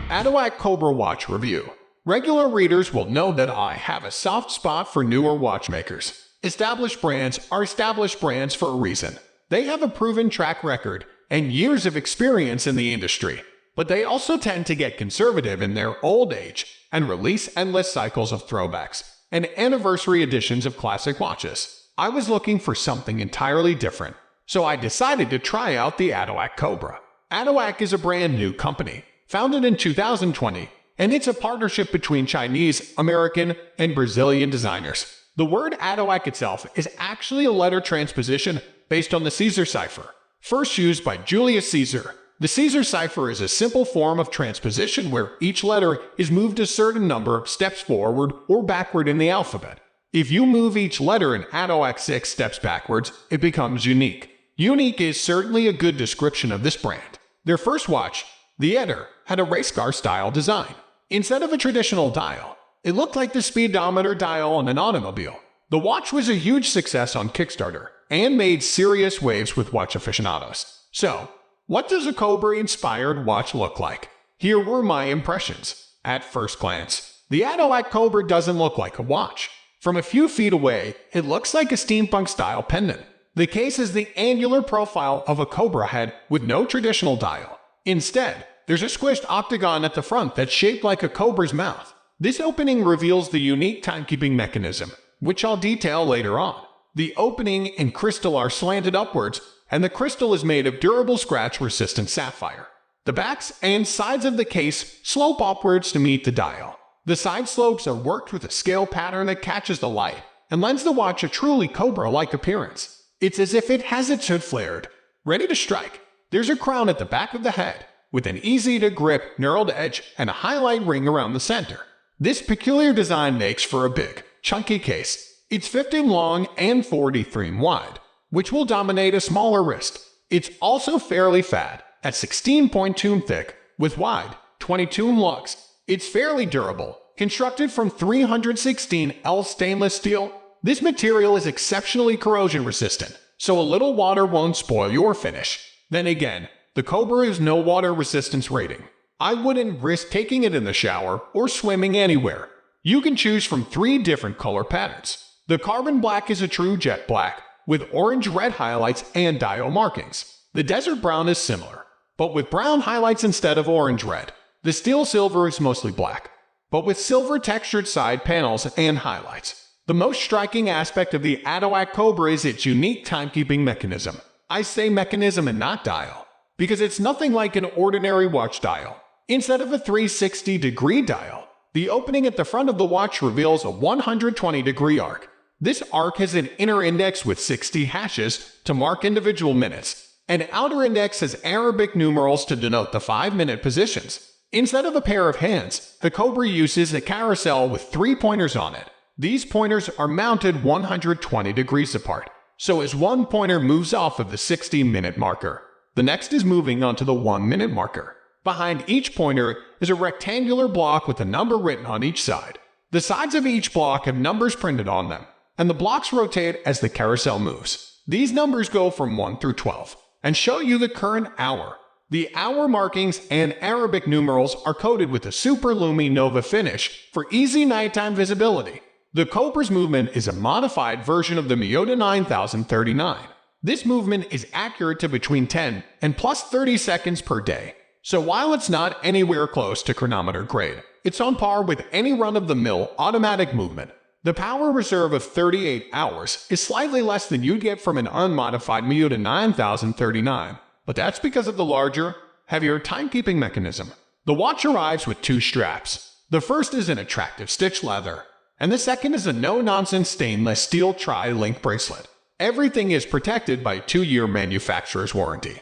Atowak Cobra Watch Review. Regular readers will know that I have a soft spot for newer watchmakers. Established brands are established brands for a reason. They have a proven track record and years of experience in the industry, but they also tend to get conservative in their old age and release endless cycles of throwbacks and anniversary editions of classic watches. I was looking for something entirely different, so I decided to try out the Atowak Cobra. Atowak is a brand new company, founded in 2020, and it's a partnership between Chinese, American, and Brazilian designers. The word Atowak itself is actually a letter transposition based on the Caesar cipher, first used by Julius Caesar. The Caesar cipher is a simple form of transposition where each letter is moved a certain number of steps forward or backward in the alphabet. If you move each letter in Atowak 6 steps backwards, it becomes unique. Unique is certainly a good description of this brand. Their first watch, the Eder, had a race car-style design. Instead of a traditional dial, it looked like the speedometer dial on an automobile. The watch was a huge success on Kickstarter and made serious waves with watch aficionados. So, what does a Cobra-inspired watch look like? Here were my impressions. At first glance, the Atowak Cobra doesn't look like a watch. From a few feet away, it looks like a steampunk-style pendant. The case is the angular profile of a cobra head with no traditional dial. Instead, there's a squished octagon at the front that's shaped like a cobra's mouth. This opening reveals the unique timekeeping mechanism, which I'll detail later on. The opening and crystal are slanted upwards, and the crystal is made of durable scratch-resistant sapphire. The backs and sides of the case slope upwards to meet the dial. The side slopes are worked with a scale pattern that catches the light and lends the watch a truly cobra-like appearance. It's as if it has its hood flared, ready to strike. There's a crown at the back of the head, with an easy-to-grip knurled edge and a highlight ring around the center. This peculiar design makes for a big, chunky case. It's 15 long and 43 wide, which will dominate a smaller wrist. It's also fairly fat, at 16.2 thick, with wide, 22 lugs. It's fairly durable, constructed from 316L stainless steel. This material is exceptionally corrosion resistant, so a little water won't spoil your finish. Then again, the Cobra has no water resistance rating. I wouldn't risk taking it in the shower or swimming anywhere. You can choose from 3 different color patterns. The carbon black is a true jet black, with orange-red highlights and dial markings. The desert brown is similar, but with brown highlights instead of orange-red. The steel silver is mostly black, but with silver-textured side panels and highlights. The most striking aspect of the Atowak Cobra is its unique timekeeping mechanism. I say mechanism and not dial, because it's nothing like an ordinary watch dial. Instead of a 360-degree dial, the opening at the front of the watch reveals a 120-degree arc. This arc has an inner index with 60 hashes to mark individual minutes. An outer index has Arabic numerals to denote the 5-minute positions. Instead of a pair of hands, the Cobra uses a carousel with 3 pointers on it. These pointers are mounted 120 degrees apart, so as one pointer moves off of the 60-minute marker, the next is moving onto the 1-minute marker. Behind each pointer is a rectangular block with a number written on each side. The sides of each block have numbers printed on them, and the blocks rotate as the carousel moves. These numbers go from 1 through 12 and show you the current hour. The hour markings and Arabic numerals are coated with a Super Luminova finish for easy nighttime visibility. The Cobra's movement is a modified version of the Miyota 9039. This movement is accurate to between 10 and plus 30 seconds per day. So while it's not anywhere close to chronometer grade, it's on par with any run-of-the-mill automatic movement. The power reserve of 38 hours is slightly less than you'd get from an unmodified Miyota 9039, but that's because of the larger, heavier timekeeping mechanism. The watch arrives with 2 straps. The first is an attractive stitched leather, and the second is a no-nonsense stainless steel tri-link bracelet. Everything is protected by a 2-year manufacturer's warranty.